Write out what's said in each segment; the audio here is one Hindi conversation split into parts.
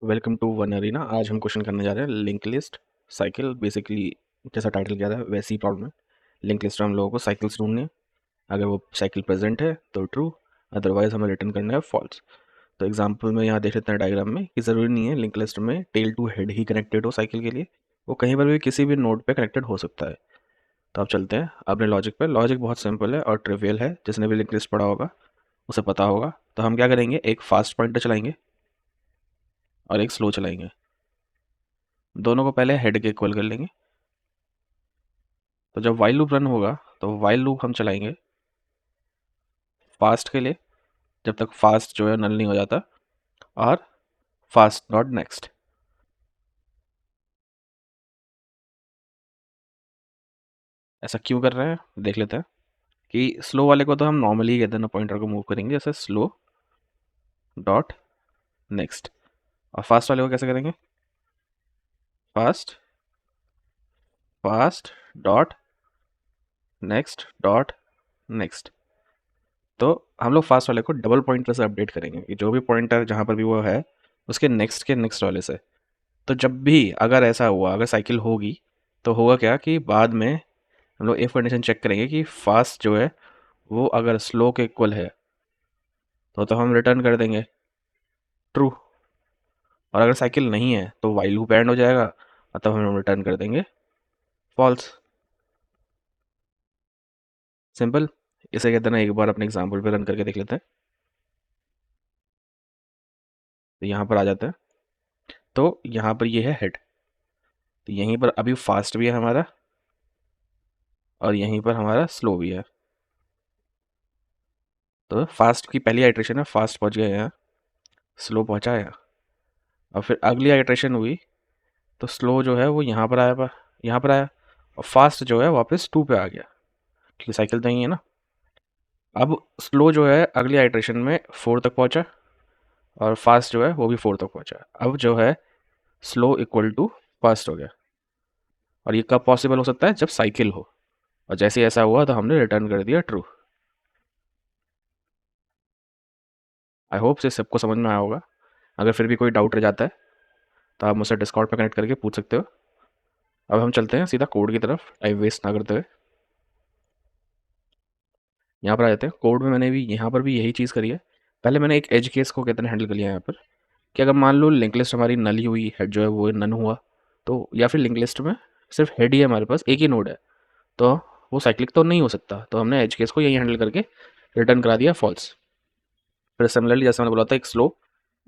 Welcome to one arena. आज हम क्वेश्चन करने जा रहे हैं लिंक लिस्ट साइकिल। बेसिकली जैसा टाइटल किया था वैसी प्रॉब्लम है। लिंक लिस्ट में हम लोगों को साइकिल्स ढूंढनी है। अगर वो साइकिल प्रेजेंट है तो ट्रू, अदरवाइज हमें रिटर्न करना है फॉल्स। तो एग्जांपल में यहाँ देख लेते हैं डायग्राम में कि ज़रूरी नहीं है लिंक लिस्ट में टेल टू हेड ही कनेक्टेड हो साइकिल के लिए। वो कहीं पर भी किसी भी नोड पे कनेक्टेड हो सकता है। तो अब चलते हैं अपने लॉजिक पे। लॉजिक बहुत सिंपल है और ट्रिवियल है, जिसने भी लिंक लिस्ट पढ़ा होगा उसे पता होगा। तो हम क्या करेंगे, एक फास्ट पॉइंटर चलाएंगे और एक स्लो चलाएंगे। दोनों को पहले हेड के इक्वल कर लेंगे। तो जब वाइल लूप रन होगा तो वाइल लूप हम चलाएंगे फास्ट के लिए, जब तक फास्ट जो है नल नहीं हो जाता, और फास्ट डॉट नेक्स्ट। ऐसा क्यों कर रहे हैं देख लेते हैं। कि स्लो वाले को तो हम नॉर्मली कहते हैं ना, पॉइंटर को मूव करेंगे जैसे स्लो डॉट नेक्स्ट। और फास्ट वाले को कैसे करेंगे, fast fast dot next dot next. तो हम लोग फास्ट वाले को डबल पॉइंटर से अपडेट करेंगे कि जो भी पॉइंटर जहाँ पर भी वो है उसके नेक्स्ट के नेक्स्ट वाले से। तो जब भी अगर ऐसा हुआ, अगर साइकिल होगी तो होगा क्या कि बाद में हम लोग इफ कंडीशन चेक करेंगे कि फास्ट जो है वो अगर स्लो के इक्वल है तो हम रिटर्न कर देंगे ट्रू। और अगर साइकिल नहीं है तो वाइल लूप एंड हो जाएगा और तब हम रिटर्न कर देंगे फॉल्स। सिंपल। इसे कहते हैं ना, एक बार अपने एग्जाम्पल पे रन करके देख लेते हैं। तो यहाँ पर आ जाते हैं। तो यहाँ पर ये है हेड। तो यहीं पर अभी फास्ट भी है हमारा और यहीं पर हमारा स्लो भी है। तो फास्ट की पहली आइट्रेशन है, फास्ट पहुँच गया यहाँ, स्लो पहुँचा यहाँ। और फिर अगली आइट्रेशन हुई तो स्लो जो है वो यहाँ पर आया, यहाँ पर आया, और फास्ट जो है वापस 2 पे आ गया क्योंकि साइकिल तो यही है ना। अब स्लो जो है अगली आइट्रेशन में 4 तक पहुँचा और फास्ट जो है वो भी 4 तक पहुँचा। अब जो है स्लो इक्वल टू फास्ट हो गया। और ये कब पॉसिबल हो सकता है, जब साइकिल हो। और जैसे ही ऐसा हुआ तो हमने रिटर्न कर दिया ट्रू। आई होप से सबको समझ में आया होगा। अगर फिर भी कोई डाउट रह जाता है तो आप मुझसे डिस्कॉर्ड पर कनेक्ट करके पूछ सकते हो। अब हम चलते हैं सीधा कोड की तरफ, टाइम वेस्ट ना करते हुए। यहाँ पर आ जाते हैं। कोड में मैंने भी यहाँ पर भी यही चीज़ करी है। पहले मैंने एक एज केस को कितने हैंडल कर लिया यहाँ पर, कि अगर मान लो लिंक लिस्ट हमारी नल ही हुई, हेड जो है वो नन हुआ, तो या फिर लिंक लिस्ट में सिर्फ हेड ही है, हमारे पास एक ही नोड है, तो वो साइक्लिक तो नहीं हो सकता। तो हमने एज केस को यही हैंडल करके रिटर्न करा दिया फॉल्स। फिर सिमिलरली जैसे मैंने बोला था, एक स्लो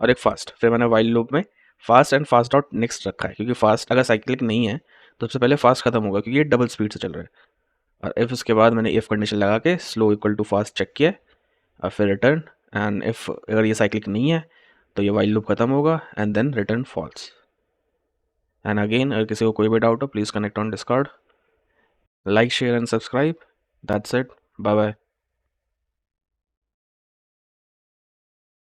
और एक फास्ट, फिर मैंने वाइल लूप में fast and fast dot next रखा है, क्योंकि फास्ट अगर साइक्लिक नहीं है तो सबसे पहले फास्ट खत्म होगा क्योंकि ये डबल स्पीड से चल रहा है। और इफ उसके बाद मैंने इफ कंडीशन लगा के slow equal to fast check किया और फिर रिटर्न। एंड इफ अगर ये साइक्लिक नहीं है तो ये वाइल लूप खत्म होगा and then return false. And again, अगर किसी को कोई भी डाउट हो please connect on Discord, like share and subscribe. That's it, bye bye.